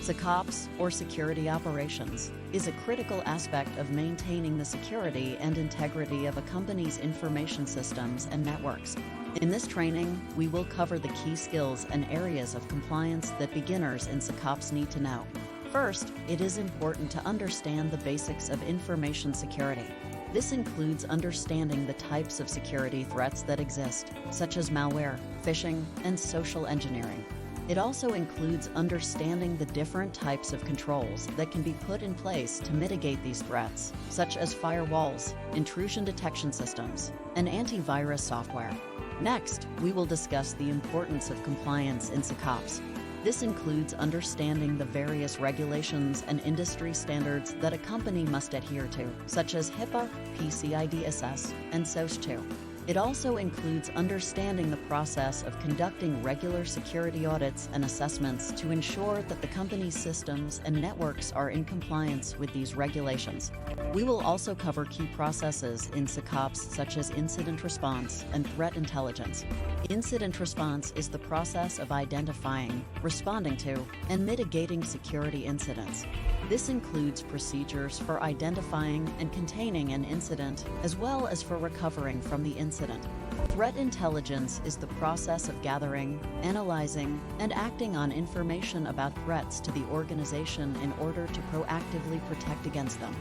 SecOps, or security operations, is a critical aspect of maintaining the security and integrity of a company's information systems and networks. In this training, we will cover the key skills and areas of compliance that beginners in SecOps need to know. First, it is important to understand the basics of information security. This includes understanding the types of security threats that exist, such as malware, phishing, and social engineering. It also includes understanding the different types of controls that can be put in place to mitigate these threats, such as firewalls, intrusion detection systems, and antivirus software. Next, we will discuss the importance of compliance in SecOps. This includes understanding the various regulations and industry standards that a company must adhere to, such as HIPAA, PCI-DSS, and SOC 2. It also includes understanding the process of conducting regular security audits and assessments to ensure that the company's systems and networks are in compliance with these regulations. We will also cover key processes in SecOps such as incident response and threat intelligence. Incident response is the process of identifying, responding to, and mitigating security incidents. This includes procedures for identifying and containing an incident, as well as for recovering from the incident. Threat intelligence is the process of gathering, analyzing, and acting on information about threats to the organization in order to proactively protect against them.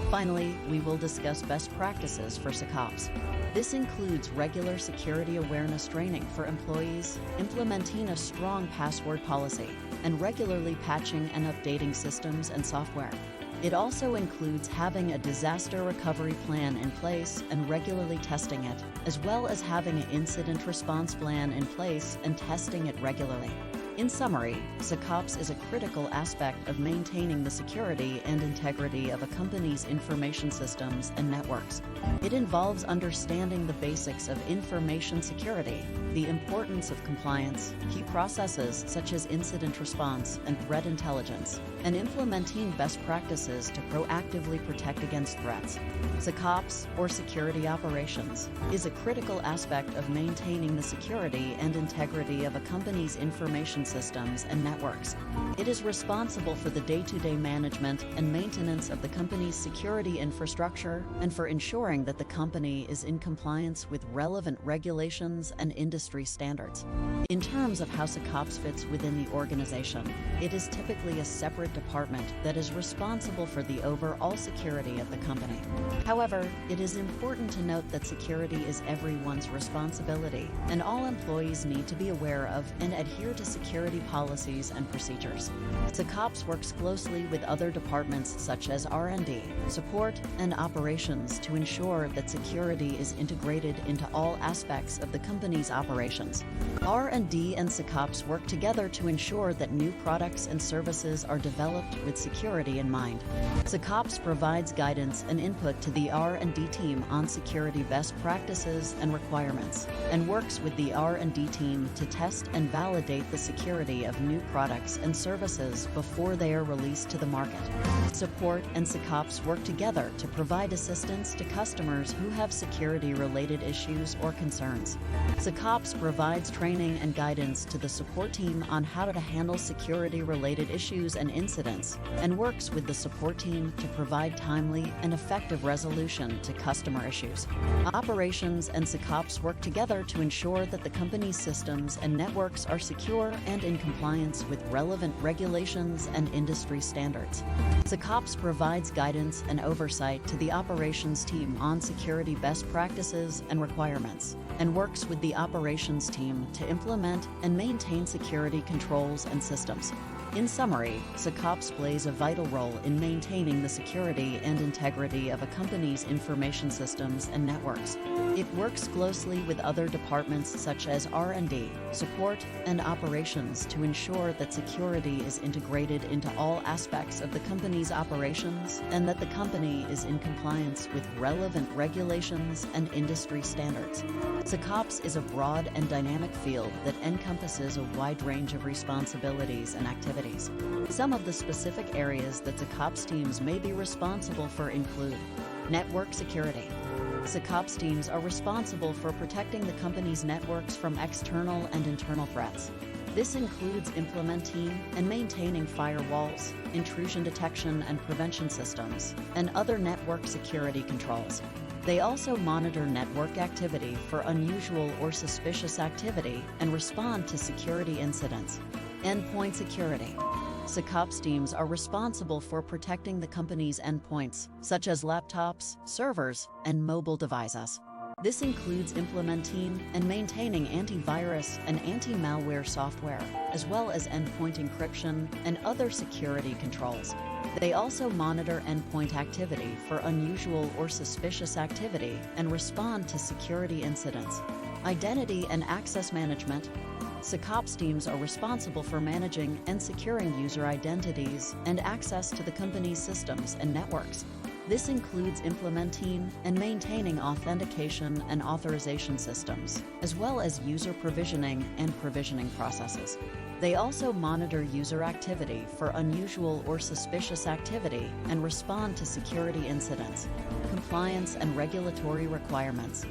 Finally, we will discuss best practices for SecOps. This includes regular security awareness training for employees, implementing a strong password policy, and regularly patching and updating systems and software. It also includes having a disaster recovery plan in place and regularly testing it, as well as having an incident response plan in place and testing it regularly. In summary, SecOps is a critical aspect of maintaining the security and integrity of a company's information systems and networks. It involves understanding the basics of information security, the importance of compliance, key processes such as incident response and threat intelligence, and implementing best practices to proactively protect against threats. SecOps, or security operations, is a critical aspect of maintaining the security and integrity of a company's information systems and networks. It is responsible for the day-to-day management and maintenance of the company's security infrastructure and for ensuring that the company is in compliance with relevant regulations and industry standards. In terms of how SecOps fits within the organization, it is typically a separate department that is responsible for the overall security of the company. However, it is important to note that security is everyone's responsibility, and all employees need to be aware of and adhere to security policies and procedures. SecOps works closely with other departments such as R&D, support, and operations to ensure that security is integrated into all aspects of the company's operations. R&D and SecOps work together to ensure that new products and services are developed with security in mind. SecOps provides guidance and input to the R&D team on security best practices and requirements, and works with the R&D team to test and validate the security of new products and services before they are released to the market. Support and SecOps work together to provide assistance to customers who have security-related issues or concerns. SecOps provides training and guidance to the support team on how to handle security-related issues and incidents, and works with the support team to provide timely and effective resolution to customer issues. Operations and SecOps work together to ensure that the company's systems and networks are secure and in compliance with relevant regulations and industry standards. SecOps provides guidance and oversight to the operations team on security best practices and requirements, and works with the operations team to implement and maintain security controls and systems. In summary, SecOps plays a vital role in maintaining the security and integrity of a company's information systems and networks. It works closely with other departments such as R&D, support, and operations to ensure that security is integrated into all aspects of the company's operations and that the company is in compliance with relevant regulations and industry standards. SecOps is a broad and dynamic field that encompasses a wide range of responsibilities and activities. Some of the specific areas that SecOps teams may be responsible for include network security. SecOps teams are responsible for protecting the company's networks from external and internal threats. This includes implementing and maintaining firewalls, intrusion detection and prevention systems, and other network security controls. They also monitor network activity for unusual or suspicious activity and respond to security incidents. Endpoint security. SecOps teams are responsible for protecting the company's endpoints, such as laptops, servers, and mobile devices. This includes implementing and maintaining antivirus and anti-malware software, as well as endpoint encryption and other security controls. They also monitor endpoint activity for unusual or suspicious activity and respond to security incidents. Identity and access management. SecOps teams are responsible for managing and securing user identities and access to the company's systems and networks. This includes implementing and maintaining authentication and authorization systems, as well as user provisioning and provisioning processes. They also monitor user activity for unusual or suspicious activity and respond to security incidents. Compliance and regulatory requirements.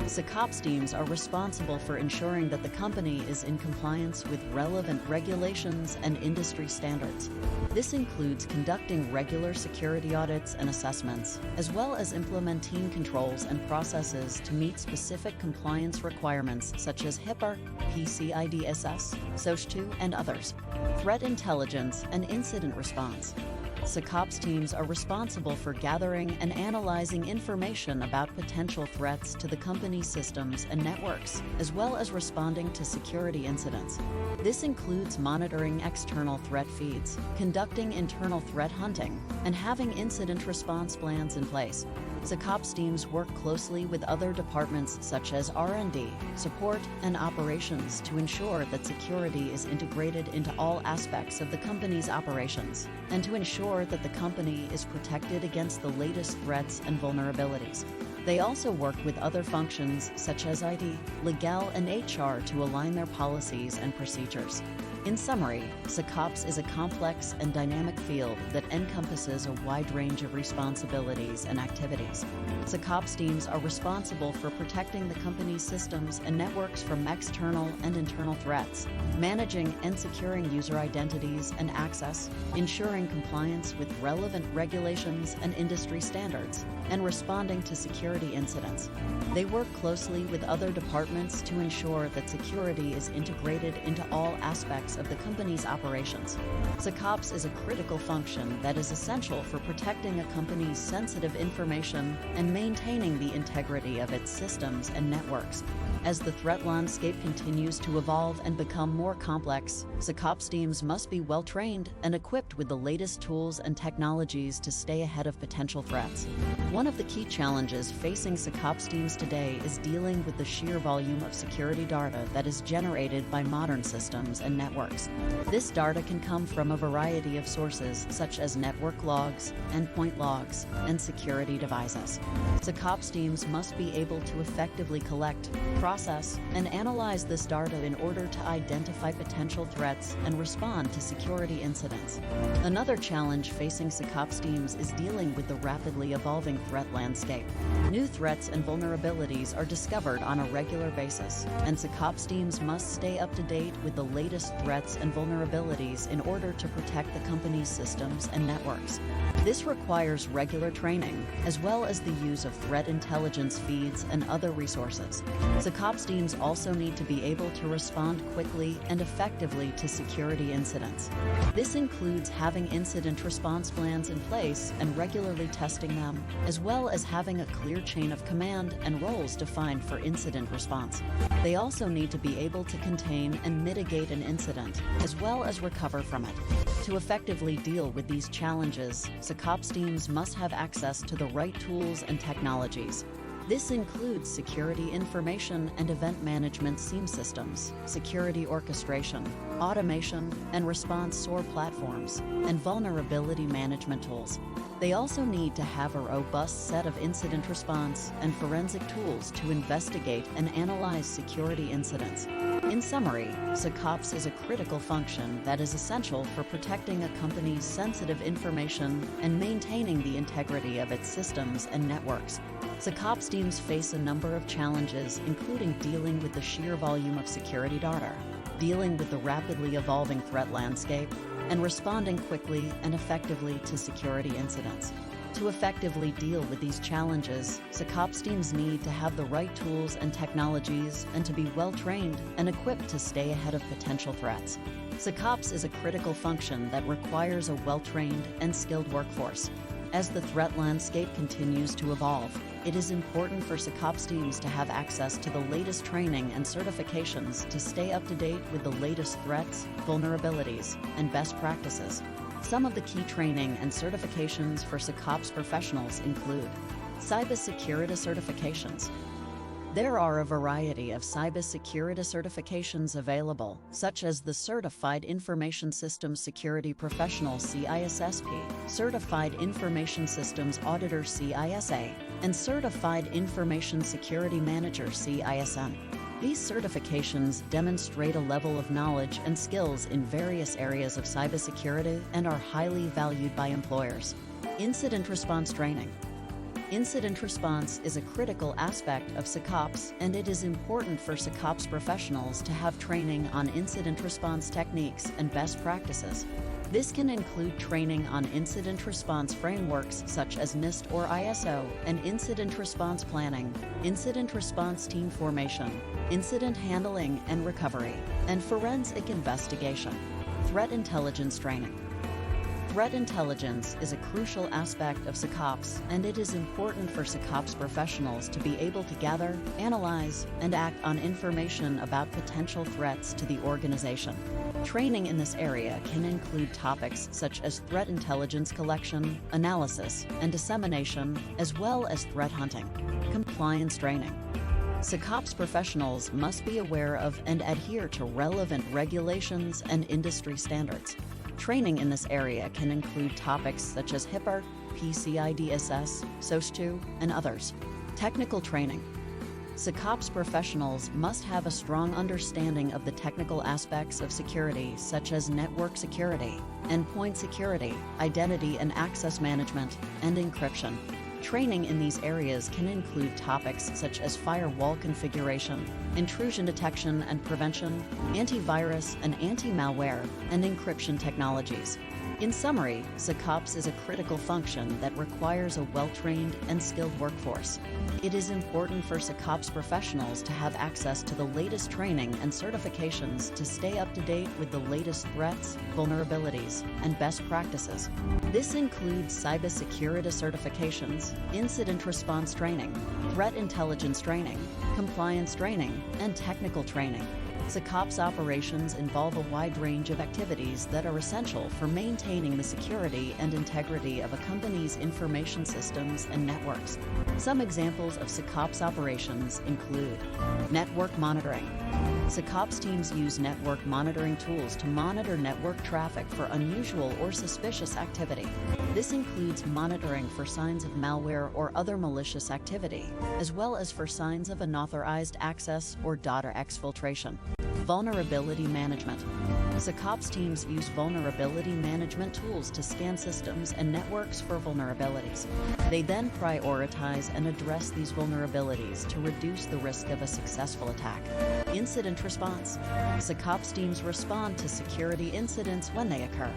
SecOps teams are responsible for ensuring that the company is in compliance with relevant regulations and industry standards. This includes conducting regular security audits and assessments, as well as implementing controls and processes to meet specific compliance requirements such as HIPAA, PCI-DSS, SOC2, and others. Threat intelligence and incident response. SecOps teams are responsible for gathering and analyzing information about potential threats to the company's systems and networks, as well as responding to security incidents. This includes monitoring external threat feeds, conducting internal threat hunting, and having incident response plans in place. SecOps teams work closely with other departments such as R&D, support, and operations to ensure that security is integrated into all aspects of the company's operations, and to ensure that the company is protected against the latest threats and vulnerabilities. They also work with other functions such as ID, legal, and HR to align their policies and procedures. In summary, SecOps is a complex and dynamic field that encompasses a wide range of responsibilities and activities. SecOps teams are responsible for protecting the company's systems and networks from external and internal threats, managing and securing user identities and access, ensuring compliance with relevant regulations and industry standards, and responding to security incidents. They work closely with other departments to ensure that security is integrated into all aspects of the company's operations. SecOps is a critical function that is essential for protecting a company's sensitive information and maintaining the integrity of its systems and networks. As the threat landscape continues to evolve and become more complex, SecOps teams must be well-trained and equipped with the latest tools and technologies to stay ahead of potential threats. One of the key challenges facing SecOps teams today is dealing with the sheer volume of security data that is generated by modern systems and networks. This data can come from a variety of sources such as network logs, endpoint logs, and security devices. SecOps teams must be able to effectively collect, process, and analyze this data in order to identify potential threats and respond to security incidents. Another challenge facing SecOps teams is dealing with the rapidly evolving threat landscape. New threats and vulnerabilities are discovered on a regular basis, and SecOps teams must stay up to date with the latest threats and vulnerabilities in order to protect the company's systems and networks. This requires regular training, as well as the use of threat intelligence feeds and other resources. SecOps teams also need to be able to respond quickly and effectively to security incidents. This includes having incident response plans in place and regularly testing them, as well as having a clear chain of command and roles defined for incident response. They also need to be able to contain and mitigate an incident, as well as recover from it. To effectively deal with these challenges, SecOps teams must have access to the right tools and technologies. This includes security information and event management SIEM systems, security orchestration, automation, and response SOAR platforms, and vulnerability management tools. They also need to have a robust set of incident response and forensic tools to investigate and analyze security incidents. In summary, SecOps is a critical function that is essential for protecting a company's sensitive information and maintaining the integrity of its systems and networks. SecOps teams face a number of challenges, including dealing with the sheer volume of security data, dealing with the rapidly evolving threat landscape, and responding quickly and effectively to security incidents. To effectively deal with these challenges, SecOps teams need to have the right tools and technologies and to be well-trained and equipped to stay ahead of potential threats. SecOps is a critical function that requires a well-trained and skilled workforce. As the threat landscape continues to evolve, it is important for SecOps teams to have access to the latest training and certifications to stay up to date with the latest threats, vulnerabilities, and best practices. Some of the key training and certifications for SecOps professionals include cybersecurity certifications. There are a variety of cybersecurity certifications available, such as the Certified Information Systems Security Professional (CISSP), Certified Information Systems Auditor (CISA), and Certified Information Security Manager (CISM). These certifications demonstrate a level of knowledge and skills in various areas of cybersecurity and are highly valued by employers. Incident response training. Incident response is a critical aspect of SecOps, and it is important for SecOps professionals to have training on incident response techniques and best practices. This can include training on incident response frameworks such as NIST or ISO, and incident response planning, incident response team formation, incident handling and recovery, and forensic investigation. Threat intelligence training. Threat intelligence is a crucial aspect of SecOps, and it is important for SecOps professionals to be able to gather, analyze, and act on information about potential threats to the organization. Training in this area can include topics such as threat intelligence collection, analysis, and dissemination, as well as threat hunting. Compliance training. SecOps professionals must be aware of and adhere to relevant regulations and industry standards. Training in this area can include topics such as HIPAA, PCI DSS, SOC2, and others. Technical training. SecOps professionals must have a strong understanding of the technical aspects of security, such as network security, endpoint security, identity and access management, and encryption. Training in these areas can include topics such as firewall configuration, intrusion detection and prevention, antivirus and anti-malware, and encryption technologies. In summary, SecOps is a critical function that requires a well-trained and skilled workforce. It is important for SecOps professionals to have access to the latest training and certifications to stay up to date with the latest threats, vulnerabilities, and best practices. This includes cybersecurity certifications, incident response training, threat intelligence training, compliance training, and technical training. SecOps operations involve a wide range of activities that are essential for maintaining the security and integrity of a company's information systems and networks. Some examples of SecOps operations include network monitoring. SecOps teams use network monitoring tools to monitor network traffic for unusual or suspicious activity. This includes monitoring for signs of malware or other malicious activity, as well as for signs of unauthorized access or data exfiltration. Vulnerability management. SecOps teams use vulnerability management tools to scan systems and networks for vulnerabilities. They then prioritize and address these vulnerabilities to reduce the risk of a successful attack. Incident response. SecOps teams respond to security incidents when they occur.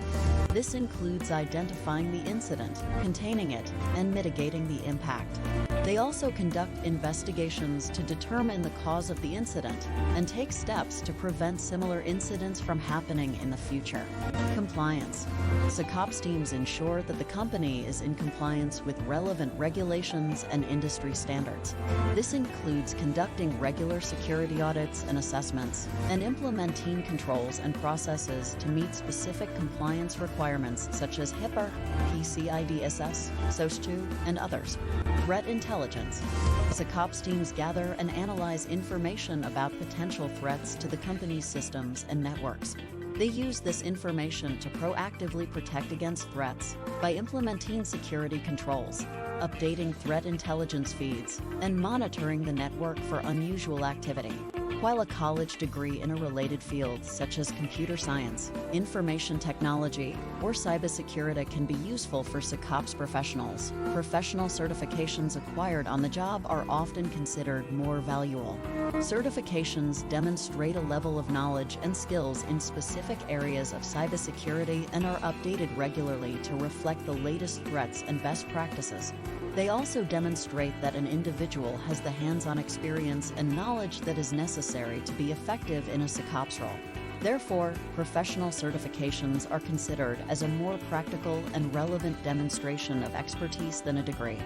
This includes identifying the incident, containing it, and mitigating the impact. They also conduct investigations to determine the cause of the incident and take steps to prevent similar incidents from happening in the future. Compliance. SecOps teams ensure that the company is in compliance with relevant regulations and industry standards. This includes conducting regular security audits and assessments and implementing controls and processes to meet specific compliance requirements such as HIPAA, PCI DSS, SOC2, and others. Threat intelligence. SecOps teams gather and analyze information about potential threats to the company's systems and networks. They use this information to proactively protect against threats by implementing security controls, updating threat intelligence feeds, and monitoring the network for unusual activity. while a college degree in a related field such as computer science, information technology, or cybersecurity can be useful for SecOps professionals. Professional certifications acquired on the job are often considered more valuable. Certifications demonstrate a level of knowledge and skills in specific areas of cybersecurity and are updated regularly to reflect the latest threats and best practices. They also demonstrate that an individual has the hands-on experience and knowledge that is necessary to be effective in a SecOps role. Therefore, professional certifications are considered as a more practical and relevant demonstration of expertise than a degree.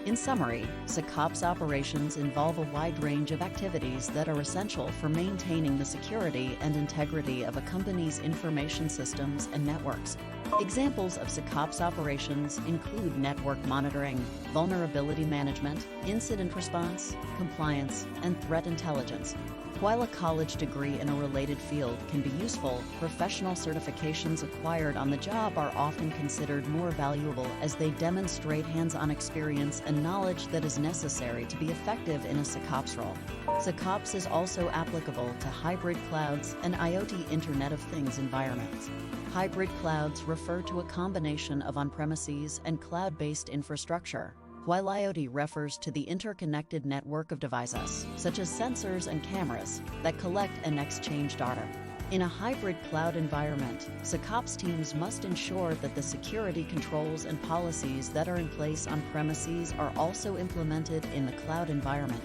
In summary, SecOps operations involve a wide range of activities that are essential for maintaining the security and integrity of a company's information systems and networks. Examples of SecOps operations include network monitoring, vulnerability management, incident response, compliance, and threat intelligence. While a college degree in a related field can be useful, professional certifications acquired on the job are often considered more valuable as they demonstrate hands-on experience and knowledge that is necessary to be effective in a SecOps role. SecOps is also applicable to hybrid clouds and IoT Internet of Things environments. Hybrid clouds refer to a combination of on-premises and cloud-based infrastructure, while IoT refers to the interconnected network of devices, such as sensors and cameras, that collect and exchange data. In a hybrid cloud environment, SecOps teams must ensure that the security controls and policies that are in place on premises are also implemented in the cloud environment.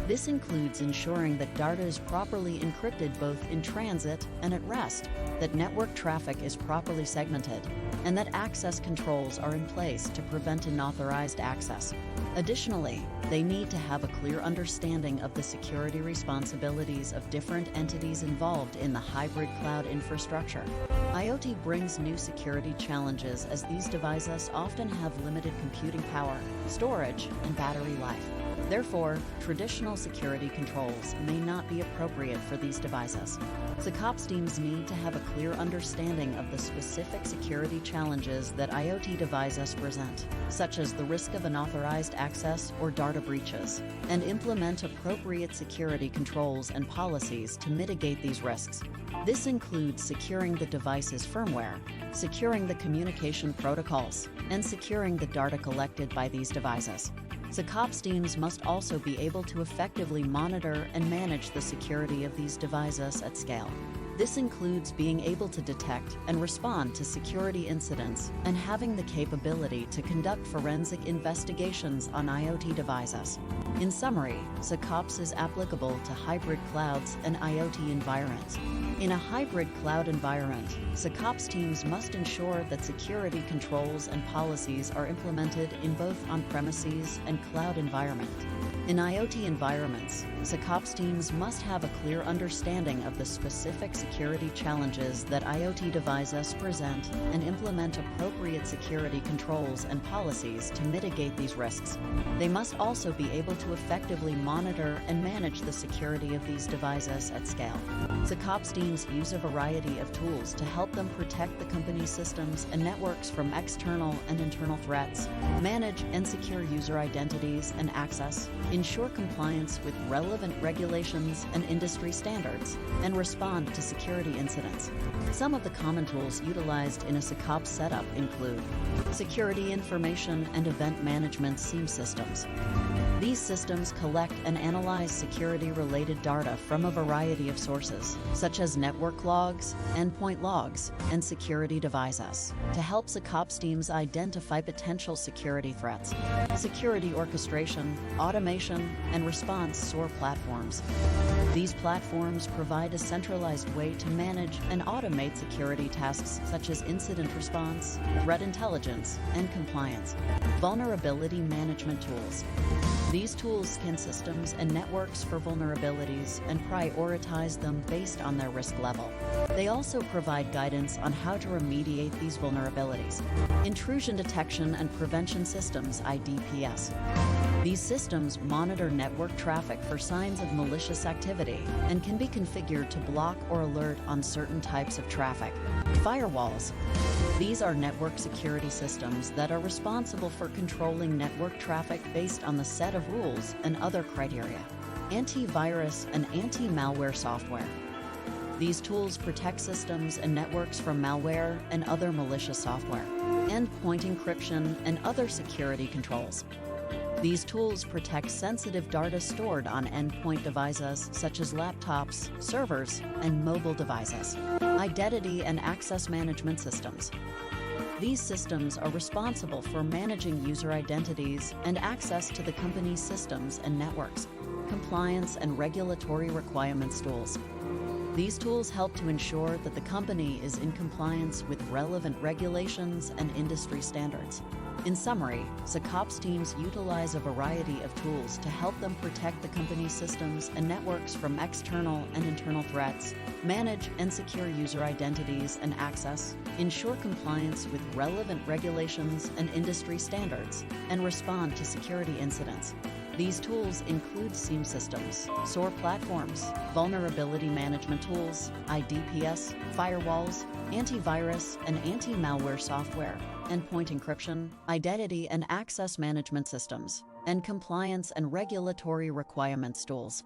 This includes ensuring that data is properly encrypted both in transit and at rest, that network traffic is properly segmented, and that access controls are in place to prevent unauthorized access. Additionally, they need to have a clear understanding of the security responsibilities of different entities involved in the hybrid cloud infrastructure. IoT brings new security challenges as these devices often have limited computing power, storage, and battery life. Therefore, traditional security controls may not be appropriate for these devices. SecOps teams need to have a clear understanding of the specific security challenges that IoT devices present, such as the risk of unauthorized access or data breaches, and implement appropriate security controls and policies to mitigate these risks. This includes securing the device's firmware, securing the communication protocols, and securing the data collected by these devices. SecOps teams must also be able to effectively monitor and manage the security of these devices at scale. This includes being able to detect and respond to security incidents and having the capability to conduct forensic investigations on IoT devices. In summary, SecOps is applicable to hybrid clouds and IoT environments. In a hybrid cloud environment, SecOps teams must ensure that security controls and policies are implemented in both on-premises and cloud environment. In IoT environments, SecOps teams must have a clear understanding of the specific security challenges that IoT devices present and implement appropriate security controls and policies to mitigate these risks. They must also be able to effectively monitor and manage the security of these devices at scale. SecOps teams use a variety of tools to help them protect the company's systems and networks from external and internal threats, manage and secure user identities and access, ensure compliance with relevant regulations and industry standards, and respond to security incidents. Some of the common tools utilized in a SecOps setup include security information and event management SIEM systems. These systems collect and analyze security-related data from a variety of sources, such as network logs, endpoint logs, and security devices, to help SecOps teams identify potential security threats. Security orchestration, automation, and response SOAR platforms. These platforms provide a centralized way to manage and automate security tasks such as incident response, threat intelligence, and compliance. Vulnerability management tools. These tools scan systems and networks for vulnerabilities and prioritize them based on their risk level. They also provide guidance on how to remediate these vulnerabilities. Intrusion detection and prevention systems (IDPS). These systems monitor network traffic for signs of malicious activity and can be configured to block or alert on certain types of traffic. Firewalls. These are network security systems that are responsible for controlling network traffic based on the set of rules and other criteria. antivirus, and anti-malware software. These tools protect systems and networks from malware and other malicious software, endpoint encryption, and other security controls. These tools protect sensitive data stored on endpoint devices such as laptops, servers, and mobile devices. Identity and access management systems. These systems are responsible for managing user identities and access to the company's systems and networks. Compliance and regulatory requirements tools. These tools help to ensure that the company is in compliance with relevant regulations and industry standards. In summary, SecOps teams utilize a variety of tools to help them protect the company's systems and networks from external and internal threats, manage and secure user identities and access, ensure compliance with relevant regulations and industry standards, and respond to security incidents. These tools include SIEM systems, SOAR platforms, vulnerability management tools, IDPS, firewalls, antivirus and anti-malware software, endpoint encryption, identity and access management systems, and compliance and regulatory requirements tools.